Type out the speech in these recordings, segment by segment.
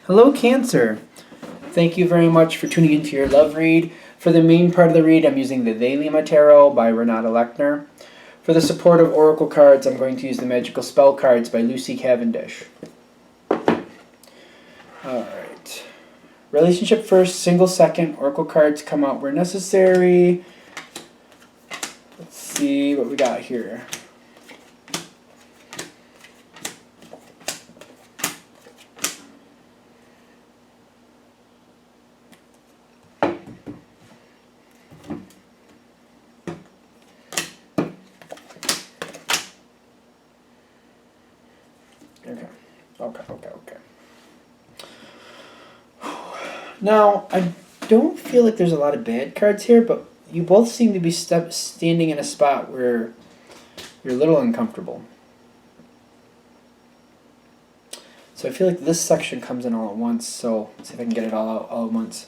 Hello, Cancer. Thank you very much for tuning into your love read. For the main part of the read, I'm using the They Lima Tarot by Renata Lechner. For the supportive oracle cards, I'm going to use the Magical Spell cards by Lucy Cavendish. Alright. Relationship first, single second. Oracle cards come out where necessary. Let's see what we got here. Okay. Now, I don't feel like there's a lot of bad cards here, but you both seem to be standing in a spot where you're a little uncomfortable. So I feel like this section comes in all at once, so let's see if I can get it all out all at once.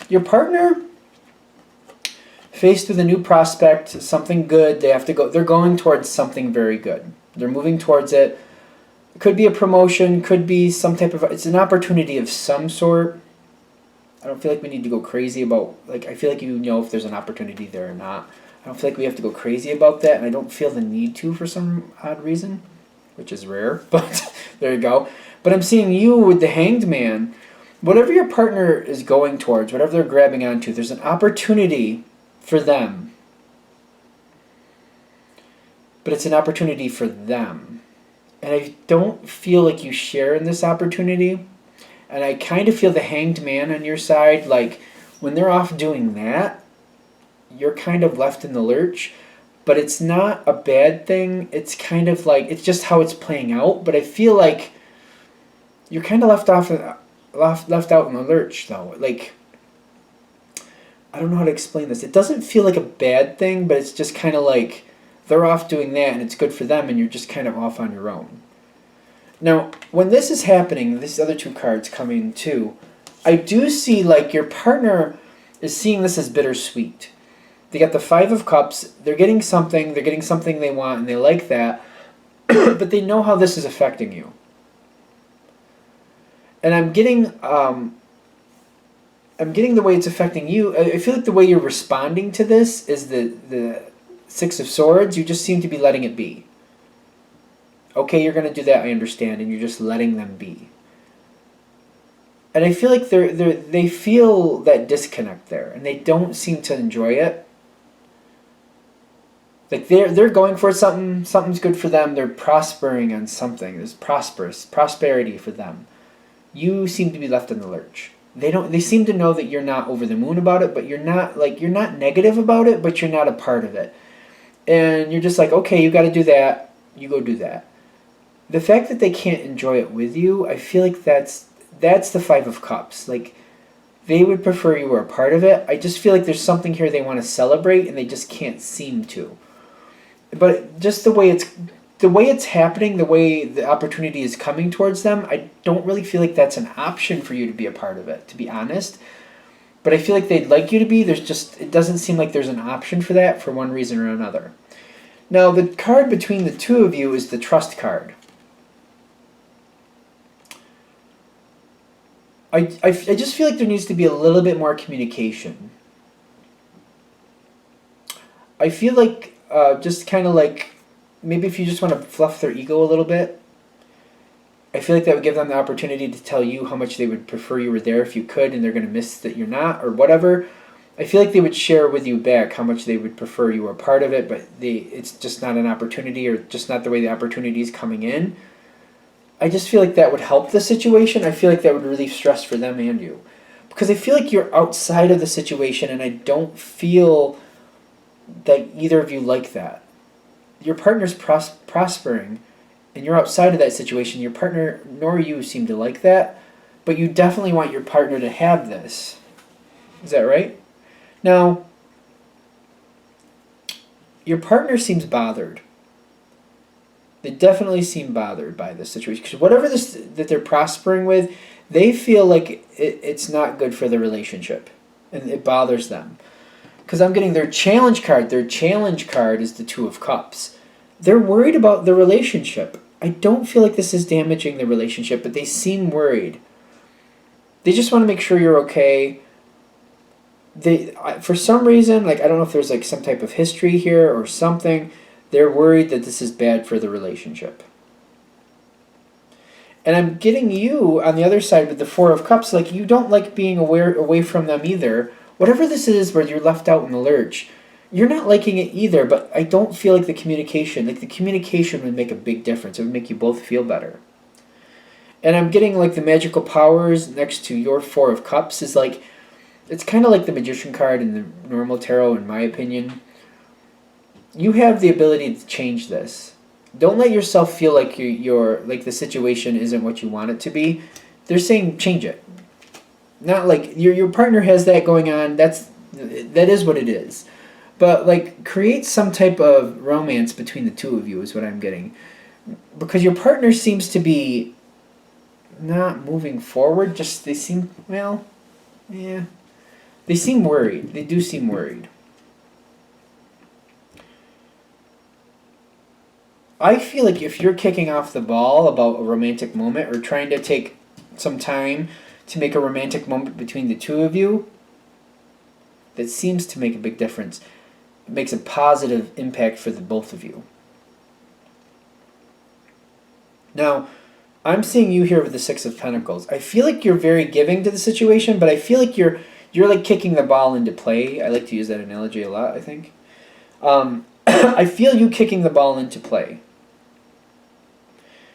Your partner, faced with a new prospect, something good, they're going towards something very good. They're moving towards it. It could be a promotion, could be some type of, it's an opportunity of some sort. I don't feel like we need to go crazy about, I feel like you know if there's an opportunity there or not. I don't feel like we have to go crazy about that, and I don't feel the need to for some odd reason, which is rare, but there you go. But I'm seeing you with the Hanged Man. Whatever your partner is going towards, whatever they're grabbing onto, there's an opportunity for them. But it's an opportunity for them. And I don't feel like you share in this opportunity. And I kind of feel the Hanged Man on your side. Like, when they're off doing that, you're kind of left in the lurch. But it's not a bad thing. It's kind of like, it's just how it's playing out. But I feel like you're kind of left out in the lurch, though. Like, I don't know how to explain this. It doesn't feel like a bad thing, but it's just kind of like they're off doing that and it's good for them and you're just kind of off on your own. Now, when this is happening, these other two cards come in too, I do see like your partner is seeing this as bittersweet. They got the Five of Cups, they're getting something they want and they like that, but they know how this is affecting you. And I'm getting the way it's affecting you. I feel like the way you're responding to this is the Six of Swords. You just seem to be letting it be. Okay, you're going to do that, I understand, and you're just letting them be. And I feel like they feel that disconnect there, and they don't seem to enjoy it. Like they're going for something, something's good for them, they're prospering on something. There's prosperity for them. You seem to be left in the lurch. They seem to know that you're not over the moon about it, but you're not negative about it, but you're not a part of it. And you're just like, okay, you got to do that. You go do that. The fact that they can't enjoy it with you, I feel like that's the Five of Cups. Like, they would prefer you were a part of it. I just feel like there's something here they want to celebrate, and they just can't seem to. But just the way it's happening, the way the opportunity is coming towards them, I don't really feel like that's an option for you to be a part of it, to be honest. But I feel like they'd like you to be. It doesn't seem like there's an option for that for one reason or another. Now, the card between the two of you is the Trust card. I just feel like there needs to be a little bit more communication. I feel like just kind of like, maybe if you just want to fluff their ego a little bit, I feel like that would give them the opportunity to tell you how much they would prefer you were there if you could, and they're going to miss that you're not, or whatever. I feel like they would share with you back how much they would prefer you were part of it, but it's just not an opportunity, or just not the way the opportunity is coming in. I just feel like that would help the situation. I feel like that would relieve stress for them and you. Because I feel like you're outside of the situation, and I don't feel that either of you like that. Your partner's prospering, and you're outside of that situation. Your partner nor you seem to like that, but you definitely want your partner to have this. Is that right? Now, your partner seems bothered. They definitely seem bothered by this situation. Because whatever this that they're prospering with, they feel like it's not good for the relationship. And it bothers them. Because I'm getting their challenge card. Their challenge card is the Two of Cups. They're worried about the relationship. I don't feel like this is damaging the relationship, but they seem worried. They just want to make sure you're okay. For some reason, like I don't know if there's like some type of history here or something, they're worried that this is bad for the relationship. And I'm getting you on the other side with the Four of Cups, like you don't like being away from them either. Whatever this is where you're left out in the lurch, you're not liking it either, but I don't feel like the communication would make a big difference. It would make you both feel better. And I'm getting like the magical powers next to your Four of Cups is like, it's kind of like the Magician card in the normal tarot, in my opinion. You have the ability to change this. Don't let yourself feel like you're like the situation isn't what you want it to be. They're saying change it. Not like your partner has that going on. That is what it is. But like create some type of romance between the two of you is what I'm getting. Because your partner seems to be not moving forward. Just they seem they seem worried. They do seem worried. I feel like if you're kicking off the ball about a romantic moment or trying to take some time to make a romantic moment between the two of you, that seems to make a big difference. It makes a positive impact for the both of you. Now, I'm seeing you here with the Six of Pentacles. I feel like you're very giving to the situation, but I feel like you're like kicking the ball into play. I like to use that analogy a lot, I think. I feel you kicking the ball into play.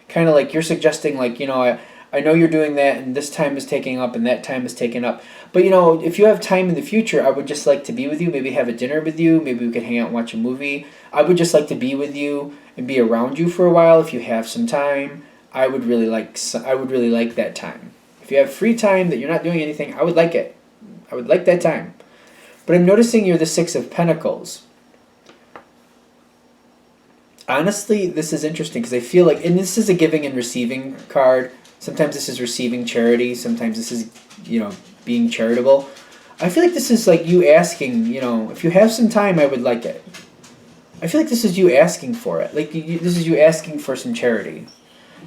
Kind of like you're suggesting, like, I know you're doing that and this time is taking up and that time is taken up. But, if you have time in the future, I would just like to be with you, maybe have a dinner with you, maybe we could hang out and watch a movie. I would just like to be with you and be around you for a while if you have some time. I would really like that time. If you have free time that you're not doing anything, I would like it. I would like that time. But I'm noticing you're the Six of Pentacles. Honestly, this is interesting because I feel like, and this is a giving and receiving card. Sometimes this is receiving charity. Sometimes this is, being charitable. I feel like this is like you asking, if you have some time, I would like it. I feel like this is you asking for it. Like this is you asking for some charity.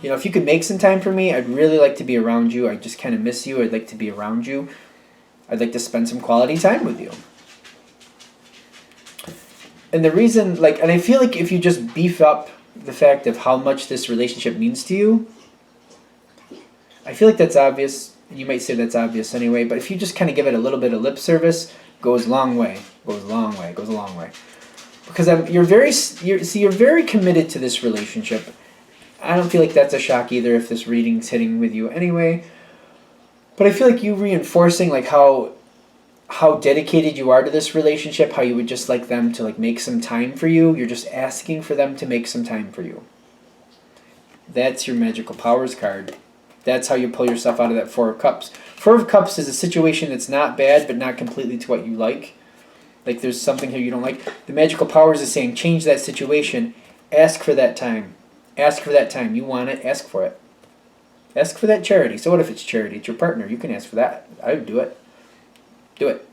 If you could make some time for me, I'd really like to be around you. I just kind of miss you. I'd like to be around you. I'd like to spend some quality time with you. And the reason, and I feel like if you just beef up the fact of how much this relationship means to you, I feel like that's obvious. You might say that's obvious anyway, but if you just kind of give it a little bit of lip service, goes a long way. Goes a long way. Goes a long way. Because you're very committed to this relationship. I don't feel like that's a shock either if this reading's hitting with you anyway. But I feel like you reinforcing how dedicated you are to this relationship, how you would just like them to make some time for you. You're just asking for them to make some time for you. That's your Magical Powers card. That's how you pull yourself out of that Four of Cups. Four of Cups is a situation that's not bad, but not completely to what you like. Like there's something here you don't like. The Magical Powers is saying change that situation. Ask for that time. Ask for that time. You want it, ask for it. Ask for that charity. So what if it's charity? It's your partner. You can ask for that. I would do it. Do it.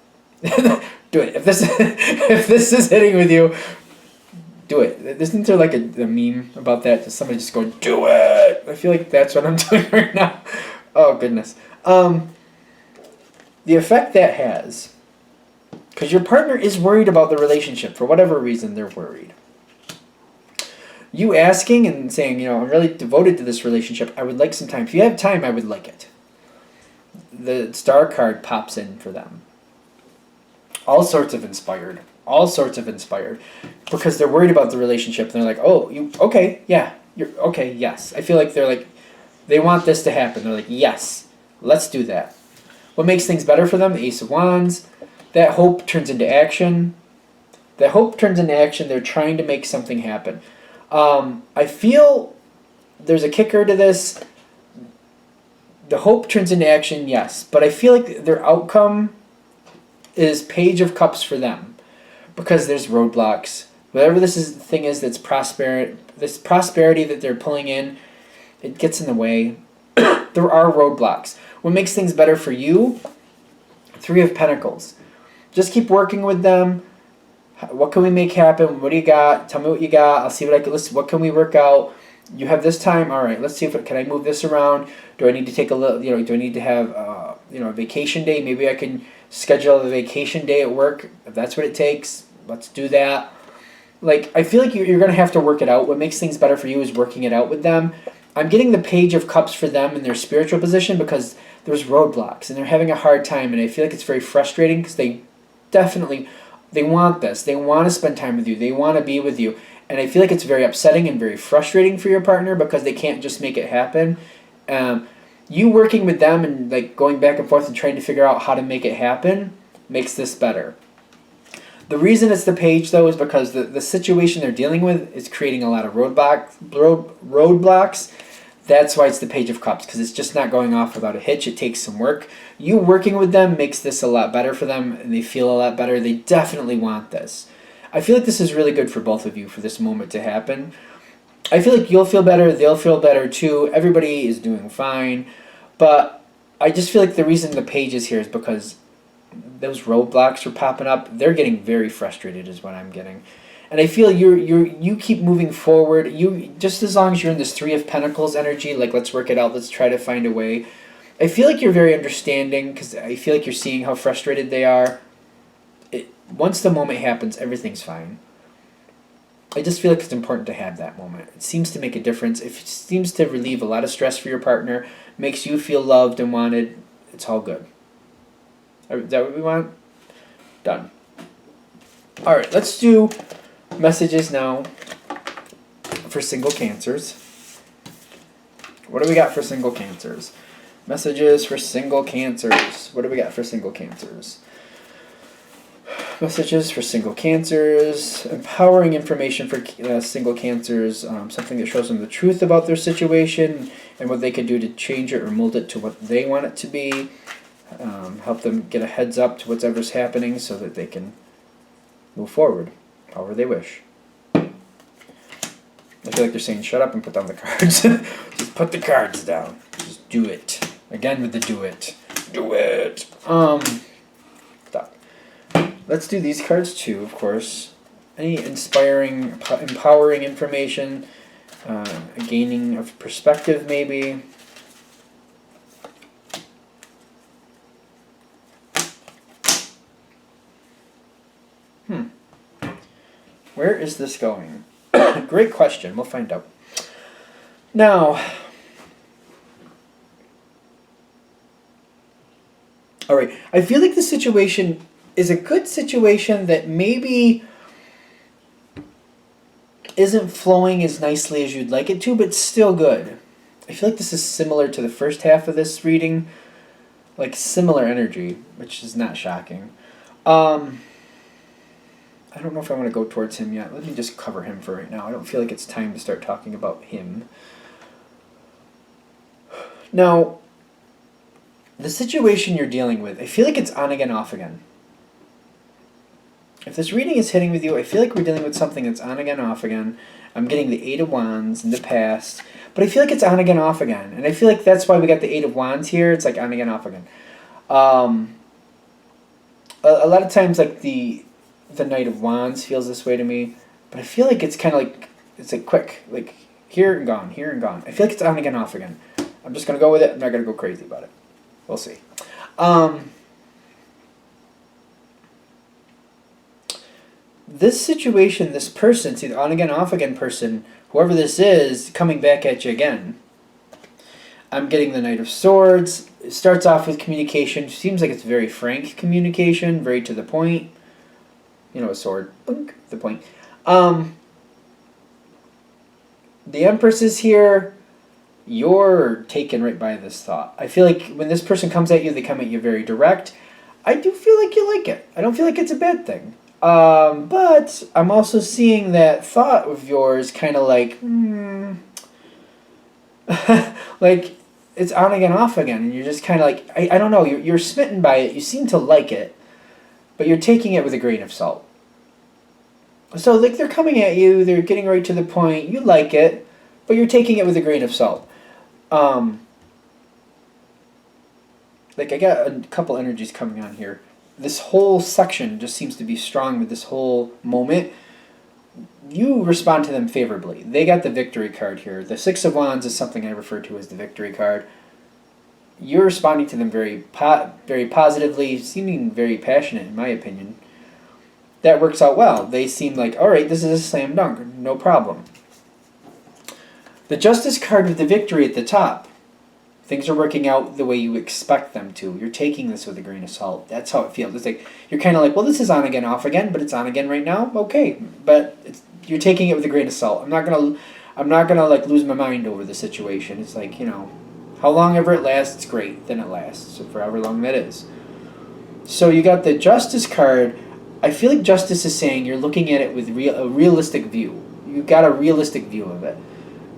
Do it. If this is hitting with you, do it. Isn't there like a meme about that? Just somebody just going, do it. I feel like that's what I'm doing right now. Oh goodness. The effect that has, because your partner is worried about the relationship for whatever reason, they're worried. You asking and saying, I'm really devoted to this relationship. I would like some time. If you have time, I would like it. The Star card pops in for them. All sorts of inspired. Because they're worried about the relationship. And they're like, oh, okay, yeah. You're okay, yes. I feel like they're like, they want this to happen. They're like, yes, let's do that. What makes things better for them? The Ace of Wands. That hope turns into action. They're trying to make something happen. I feel there's a kicker to this. The hope turns into action, yes. But I feel like their outcome is Page of Cups for them. Because there's roadblocks. Whatever thing is that's this prosperity that they're pulling in, it gets in the way. There are roadblocks. What makes things better for you? Three of Pentacles. Just keep working with them. What can we make happen? What do you got? Tell me what you got. I'll see what I can listen. What can we work out? You have this time. All right, let's see can I move this around? Do I need to take a little, do I need to have a vacation day. Maybe I can schedule a vacation day at work if that's what it takes. Let's do that. Like, I feel like you're going to have to work it out. What makes things better for you is working it out with them. I'm getting the Page of Cups for them in their spiritual position because there's roadblocks and they're having a hard time, and I feel like it's very frustrating because they want this. They want to spend time with you. They want to be with you. And I feel like it's very upsetting and very frustrating for your partner because they can't just make it happen. You working with them and like going back and forth and trying to figure out how to make it happen makes this better. The reason it's the Page, though, is because the situation they're dealing with is creating a lot of roadblocks. That's why it's the Page of Cups, because it's just not going off without a hitch. It takes some work. You working with them makes this a lot better for them, and they feel a lot better. They definitely want this. I feel like this is really good for both of you for this moment to happen. I feel like you'll feel better. They'll feel better, too. Everybody is doing fine. But I just feel like the reason the Page is here is because those roadblocks are popping up. They're getting very frustrated is what I'm getting. And I feel you keep moving forward. You just as long as you're in this Three of Pentacles energy, like let's work it out, let's try to find a way. I feel like you're very understanding because I feel like you're seeing how frustrated they are. Once the moment happens, everything's fine. I just feel like it's important to have that moment. It seems to make a difference. It seems to relieve a lot of stress for your partner, makes you feel loved and wanted. It's all good. Is that what we want? Done. All right, let's do messages now for single Cancers. What do we got for single Cancers? Messages for single Cancers. What do we got for single Cancers? Messages for single Cancers. Empowering information for single Cancers. Something that shows them the truth about their situation and what they can do to change it or mold it to what they want it to be. Help them get a heads up to whatever's happening so that they can move forward however they wish. I feel like they're saying shut up and put down the cards. Just put the cards down. Just do it. Again with the do it. Do it. Stop. Let's do these cards too, of course. Any inspiring, empowering information, gaining of perspective maybe. Where is this going? Great question. We'll find out. Now, all right. I feel like the situation is a good situation that maybe isn't flowing as nicely as you'd like it to, but still good. I feel like this is similar to the first half of this reading, like similar energy, which is not shocking. I don't know if I want to go towards him yet. Let me just cover him for right now. I don't feel like it's time to start talking about him. Now, the situation you're dealing with, I feel like it's on again, off again. If this reading is hitting with you, I feel like we're dealing with something that's on again, off again. I'm getting the Eight of Wands in the past, but I feel like it's on again, off again. And I feel like that's why we got the Eight of Wands here. It's like on again, off again. A lot of times, like the Knight of Wands feels this way to me, but I feel like it's kind of like, it's like quick, like here and gone, here and gone. I feel like it's on again, off again. I'm just going to go with it. I'm not going to go crazy about it. We'll see. This situation, this person, see the on again, off again person, whoever this is, coming back at you again. I'm getting the Knight of Swords. It starts off with communication. Seems like it's very frank communication, very to the point. You know, a sword, boink, the point. The Empress is here. You're taken right by this thought. I feel like when this person comes at you, they come at you very direct. I do feel like you like it. I don't feel like it's a bad thing. But I'm also seeing that thought of yours kind of like, like it's on again, off again. And you're just kind of like, I don't know, you're smitten by it. You seem to like it, but you're taking it with a grain of salt. So like they're coming at you, they're getting right to the point, you like it, but you're taking it with a grain of salt. Like I got a couple energies coming on here. This whole section just seems to be strong with this whole moment. You respond to them favorably. They got the victory card here. The Six of Wands is something I refer to as the victory card. you're responding to them very positively, seeming very passionate, in my opinion. That works out well. They seem like, all right, this is a slam dunk, no problem. The Justice card with the victory at the top. Things are working out the way you expect them to. You're taking this with a grain of salt. That's how it feels. It's like you're kind of like, well, this is on again, off again, but it's on again right now. Okay, but you're taking it with a grain of salt. I'm not gonna like lose my mind over the situation. It's like, how long ever it lasts, great. Then it lasts for however long that is. So you got the Justice card. I feel like Justice is saying you're looking at it with a realistic view. You got a realistic view of it.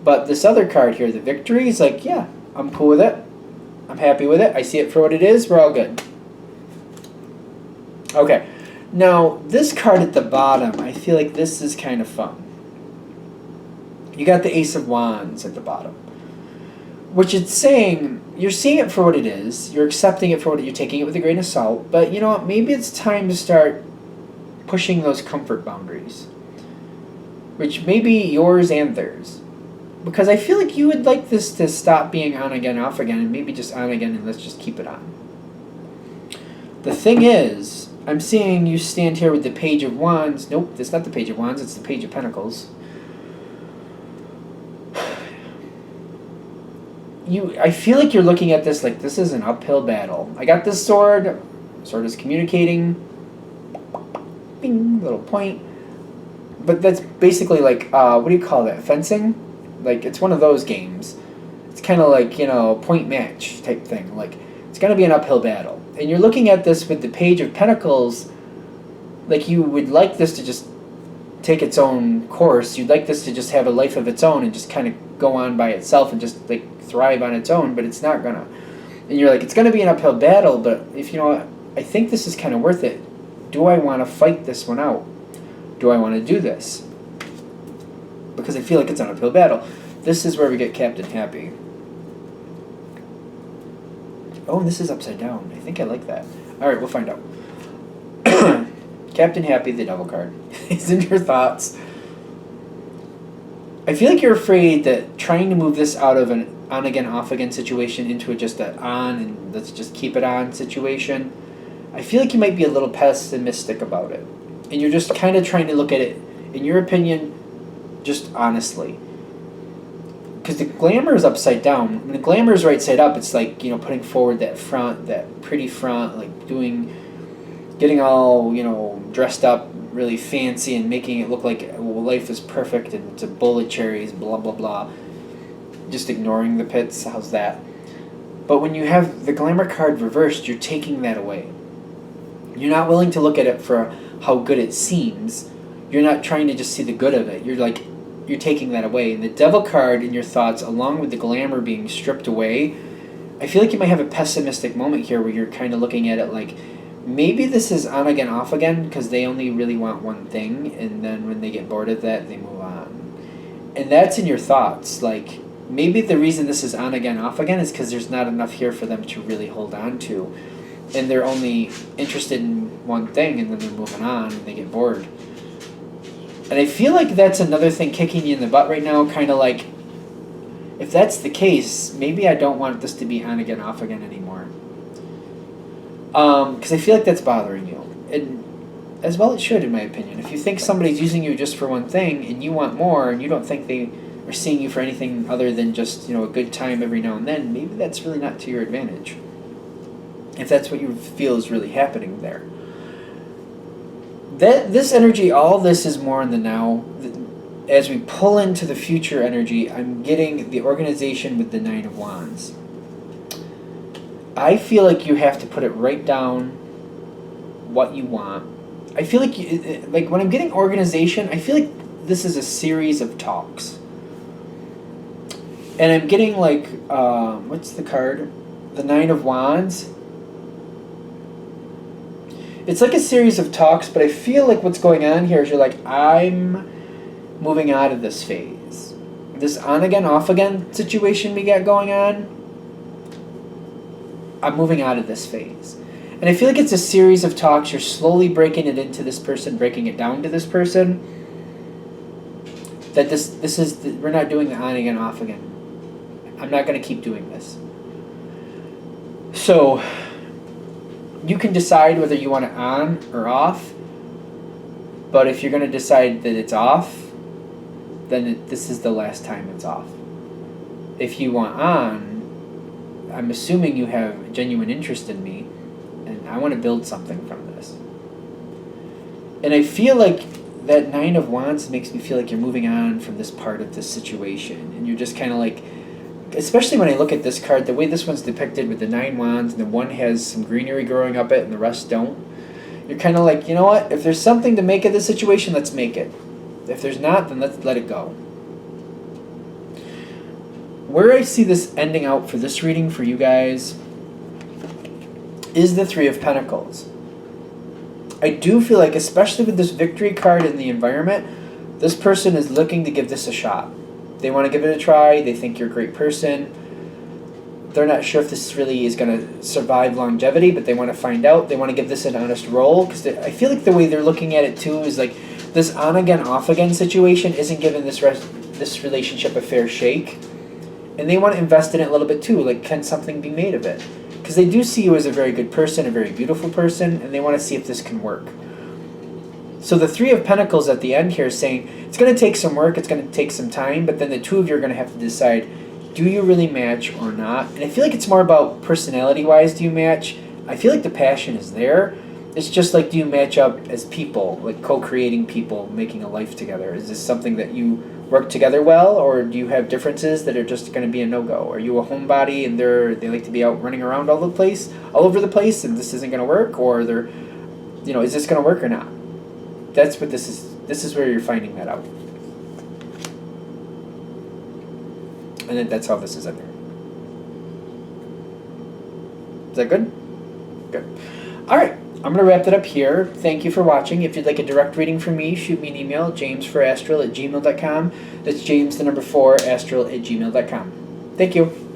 But this other card here, the victory, is like, yeah, I'm cool with it. I'm happy with it. I see it for what it is. We're all good. Okay. Now, this card at the bottom, I feel like this is kind of fun. You got the Ace of Wands at the bottom. Which it's saying, you're seeing it for what it is. You're accepting it for what you're taking it with a grain of salt. But you know what? Maybe it's time to start pushing those comfort boundaries. Which may be yours and theirs. Because I feel like you would like this to stop being on again, off again, and maybe just on again, and let's just keep it on. The thing is, I'm seeing you stand here with the Page of Wands. Nope, that's not the Page of Wands, it's the Page of Pentacles. I feel like you're looking at this like this is an uphill battle. I got this sword. Sword is communicating. Bing, little point. But that's basically like, what do you call that? Fencing? Like, it's one of those games. It's kind of like, point match type thing. Like, it's going to be an uphill battle. And you're looking at this with the Page of Pentacles, like you would like this to just take its own course. You'd like this to just have a life of its own and just kind of go on by itself and just, like, thrive on its own, but it's not going to. And you're like, it's going to be an uphill battle, but if I think this is kind of worth it. Do I want to fight this one out? Do I want to do this? Because I feel like it's an uphill battle. This is where we get Captain Happy. Oh, and this is upside down. I think I like that. Alright, we'll find out. Captain Happy, the Devil card. Is in your thoughts. I feel like you're afraid that trying to move this out of an on again, off again situation into just an on and let's just keep it on situation, I feel like you might be a little pessimistic about it. And you're just kind of trying to look at it, in your opinion, just honestly. Because the glamour is upside down. When the glamour is right side up, it's like, putting forward that front, that pretty front, like getting all, dressed up really fancy and making it look like life is perfect and it's a bowl of cherries, blah, blah, blah. Just ignoring the pits, how's that? But when you have the glamour card reversed, you're taking that away. You're not willing to look at it for how good it seems. You're not trying to just see the good of it. You're taking that away. And the Devil card in your thoughts, along with the glamour being stripped away, I feel like you might have a pessimistic moment here where you're kind of looking at it like, maybe this is on again, off again, because they only really want one thing, and then when they get bored of that, they move on. And that's in your thoughts. Like, maybe the reason this is on again, off again is because there's not enough here for them to really hold on to. And they're only interested in one thing, and then they're moving on, and they get bored. And I feel like that's another thing kicking you in the butt right now, kind of like, if that's the case, maybe I don't want this to be on again, off again anymore. Because I feel like that's bothering you. And as well it should, in my opinion. If you think somebody's using you just for one thing, and you want more, and you don't think they are seeing you for anything other than just, a good time every now and then, maybe that's really not to your advantage. If that's what you feel is really happening there. This energy, all this is more in the now. As we pull into the future energy, I'm getting the organization with the Nine of Wands. I feel like you have to put it right down what you want. I feel like, like when I'm getting organization, I feel like this is a series of talks. And I'm getting like, what's the card? The Nine of Wands. It's like a series of talks, but I feel like what's going on here is you're like, I'm moving out of this phase. This on again, off again situation we got going on, I'm moving out of this phase. And I feel like it's a series of talks. You're slowly breaking it into this person, breaking it down to this person. That this is, we're not doing the on again, off again. I'm not going to keep doing this. So you can decide whether you want it on or off, but if you're going to decide that it's off, then this is the last time it's off. If you want on, I'm assuming you have genuine interest in me, and I want to build something from this. And I feel like that Nine of Wands makes me feel like you're moving on from this part of this situation, and you're just kind of like, especially when I look at this card, the way this one's depicted with the 9 wands, and the one has some greenery growing up it and the rest don't, you're kind of like, you know what, if there's something to make of this situation, let's make it. If there's not, then let's let it go. Where I see this ending out for this reading for you guys is the Three of Pentacles. I do feel like, especially with this Victory card in the environment, this person is looking to give this a shot. They want to give it a try. They think you're a great person. They're not sure if this really is going to survive longevity, but they want to find out. They want to give this an honest roll, because I feel like the way they're looking at it too is like this on again, off again situation isn't giving this relationship a fair shake, and they want to invest in it a little bit too. Like, can something be made of it? Because they do see you as a very good person, a very beautiful person, and they want to see if this can work. So the Three of Pentacles at the end here is saying it's going to take some work, it's going to take some time, but then the two of you are going to have to decide, do you really match or not? And I feel like it's more about personality-wise, do you match? I feel like the passion is there. It's just like, do you match up as people, like co-creating people, making a life together? Is this something that you work together well, or do you have differences that are just going to be a no-go? Are you a homebody and they like to be out running around all over the place, and this isn't going to work? Or they're, is this going to work or not? That's what this is. This is where you're finding that out. And then that's how this is ending. Is that good? Good. All right. I'm going to wrap that up here. Thank you for watching. If you'd like a direct reading from me, shoot me an email, jamesforastral@gmail.com. That's James, the number 4, astral@gmail.com. Thank you.